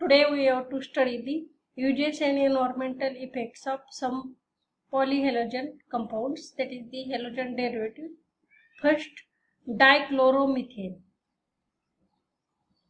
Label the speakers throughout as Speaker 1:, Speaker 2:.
Speaker 1: Today we have to study the uses and environmental effects of some polyhalogen compounds, that is the halogen derivative. First, dichloromethane.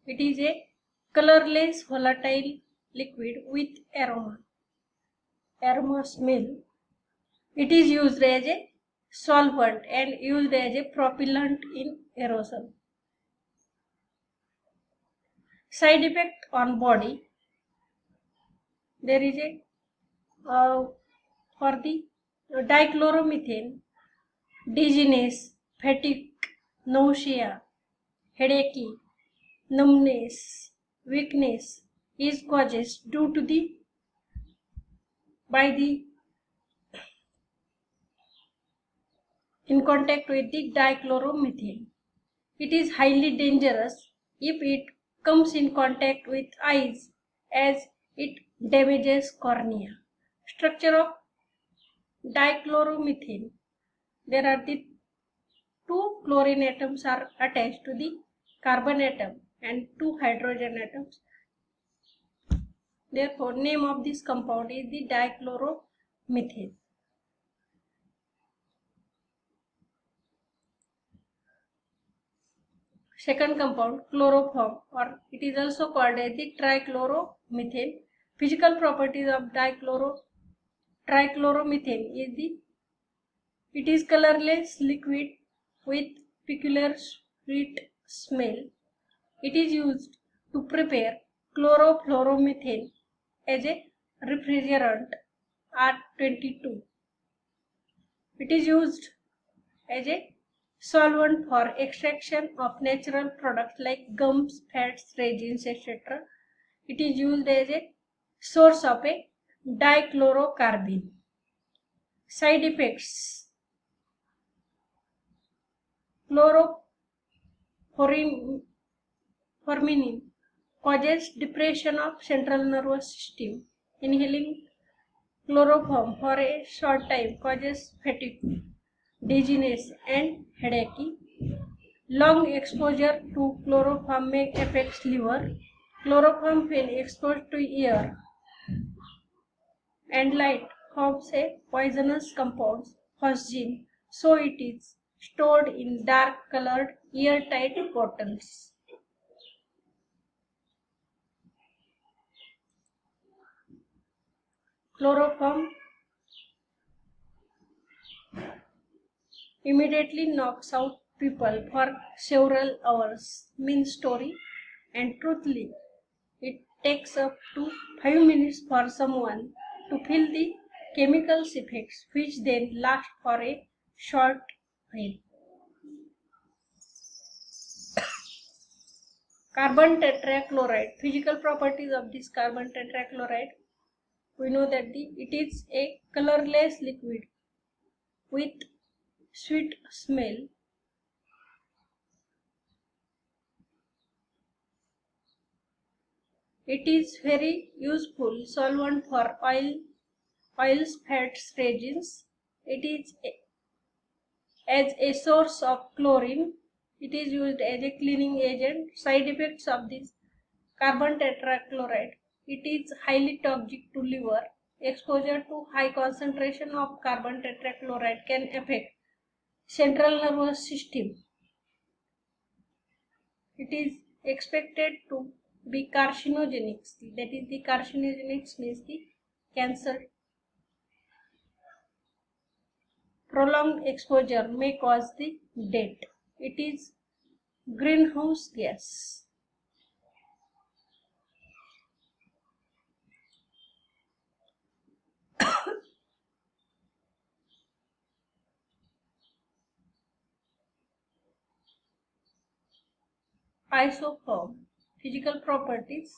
Speaker 1: It is a colorless volatile liquid with aroma smell. It is used as a solvent and used as a propellant in aerosol. Side effect on body. There is a for the dichloromethane, dizziness, fatigue, nausea, headache, numbness, weakness is causes due to the by the in contact with the dichloromethane. It is highly dangerous if it comes in contact with eyes, as it damages cornea. Structure of dichloromethane. There are the two chlorine atoms are attached to the carbon atom and two hydrogen atoms. Therefore, name of this compound is the dichloromethane. Second compound, chloroform, or it is also called as the trichloromethane. Physical properties of trichloromethane is it is colorless liquid with peculiar sweet smell. It is used to prepare chlorofluoromethane as a refrigerant R22. It is used as a solvent for extraction of natural products like gums, fats, resins, etc. It is used as a source of a dichlorocarbon. Side effects. Chlorofluoromethane causes depression of central nervous system. Inhaling chloroform for a short time causes fatigue, dizziness and headache. Long exposure to chloroform may affect liver. Chloroform when exposed to air and light forms a poisonous compound, phosgene, so it is stored in dark colored airtight bottles. Chloroform immediately knocks out people for several hours. Mean story and truthfully, it takes up to 5 minutes for someone to feel the chemical effects, which then last for a short while. Carbon tetrachloride. Physical properties of this carbon tetrachloride. We know that it is a colorless liquid with sweet smell. It is very useful solvent for oils, fats, resins. It is as a source of chlorine. It is used as a cleaning agent. Side effects of this carbon tetrachloride. It is highly toxic to liver. Exposure to high concentration of carbon tetrachloride can affect central nervous system. It is expected to be carcinogenic. That is, the carcinogenic means the cancer. Prolonged exposure may cause the death. It is greenhouse gas. Isoform. Physical properties.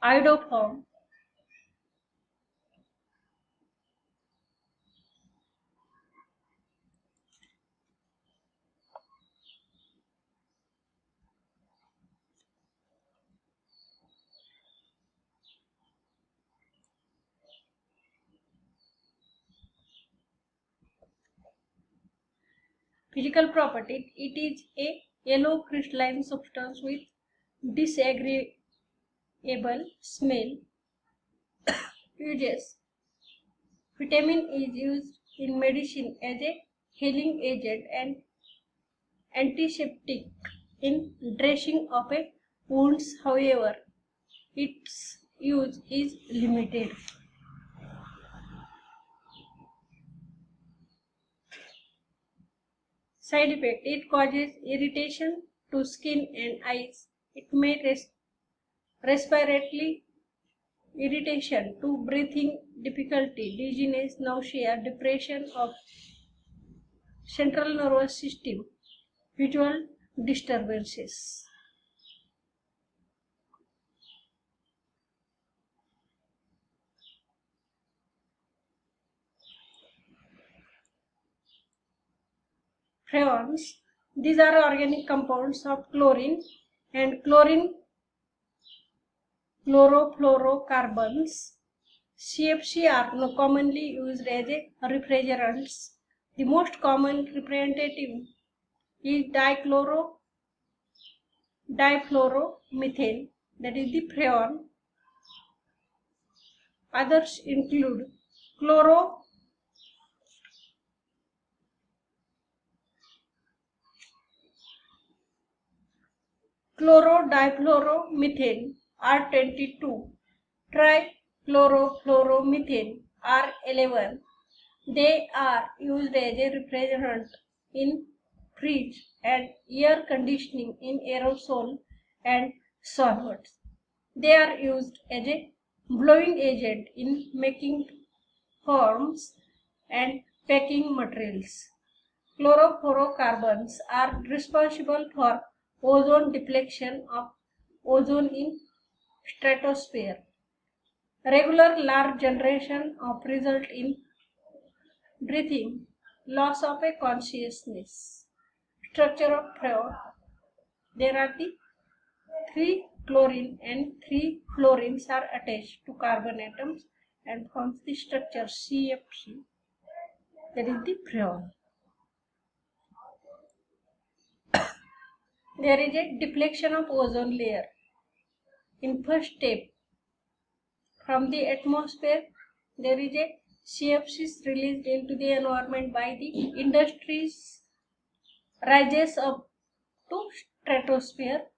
Speaker 1: Iodoform. Physical property. It is a yellow crystalline substance with disagreeable smell. Uses. Vitamin is used in medicine as a healing agent and antiseptic in dressing of a wounds. However, its use is limited. Side effect. It causes irritation to skin and eyes. It may respiratory irritation to breathing difficulty, dizziness, nausea, depression of central nervous system, visual disturbances. Freons. These are organic compounds of chlorine and chlorine chlorofluorocarbons. CFC are commonly used as a refrigerants. The most common representative is difluoromethane, that is the freon. Others include chlorodifluoromethane R22, trichlorofluoromethane R11. They are used as a refrigerant in fridge and air conditioning in aerosol and solvents. They are used as a blowing agent in making foams and packing materials. Chlorofluorocarbons are responsible for ozone depletion of ozone in stratosphere. Regular large generation of result in breathing, loss of a consciousness. Structure of freon. There are the 3 chlorine and 3 fluorines are attached to carbon atoms and forms the structure CFC, that is the freon. There is a deflection of ozone layer. In first step, from the atmosphere, there is a CFCs released into the environment by the industries, rises up to stratosphere.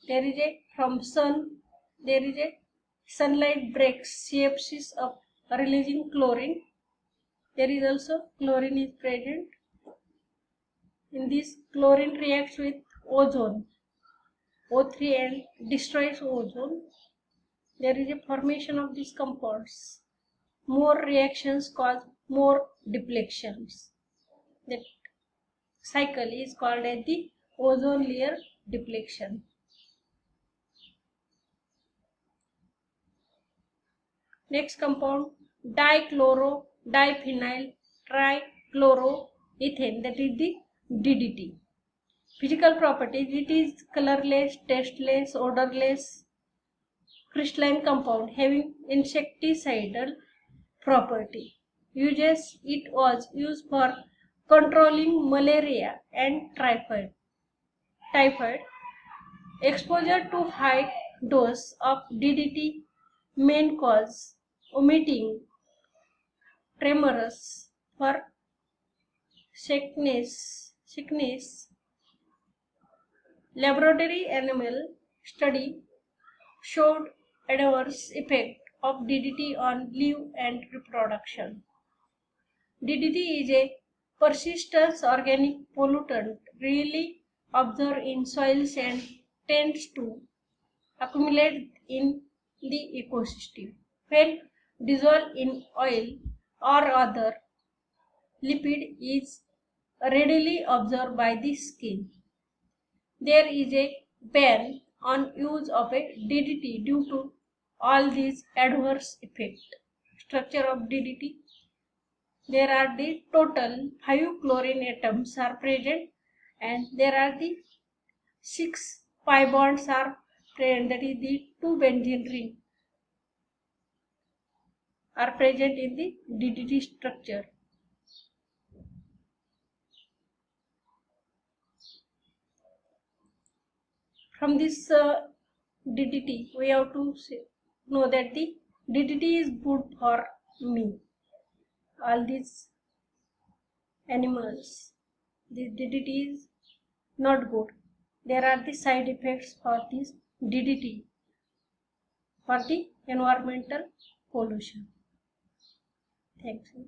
Speaker 1: There is a from sun, there is a sunlight breaks CFCs up, releasing chlorine. There is also chlorine is present. In this, chlorine reacts with ozone, O3, and destroys ozone. There is a formation of these compounds. More reactions cause more deplections. That cycle is called as the ozone layer depletion. Next compound, diphenyl trichloroethane, that is the DDT. Physical properties, it is colorless, tasteless, odorless, crystalline compound having insecticidal property. Uses, it was used for controlling malaria and typhoid. Exposure to high dose of DDT may cause vomiting, tremors, for sickness. Laboratory animal study showed adverse effect of DDT on live and reproduction. DDT is a persistent organic pollutant rarely observed in soils and tends to accumulate in the ecosystem. When dissolved in oil or other lipid is readily absorbed by the skin. There is a ban on use of a DDT due to all these adverse effects. Structure of DDT. There are the total 5 chlorine atoms are present and there are the 6 pi bonds are present, that is the 2 benzene ring are present in the DDT structure. from this DDT, we have to know that the DDT is good for me. All these animals, the DDT is not good. There are the side effects for this DDT for the environmental pollution. Thank you.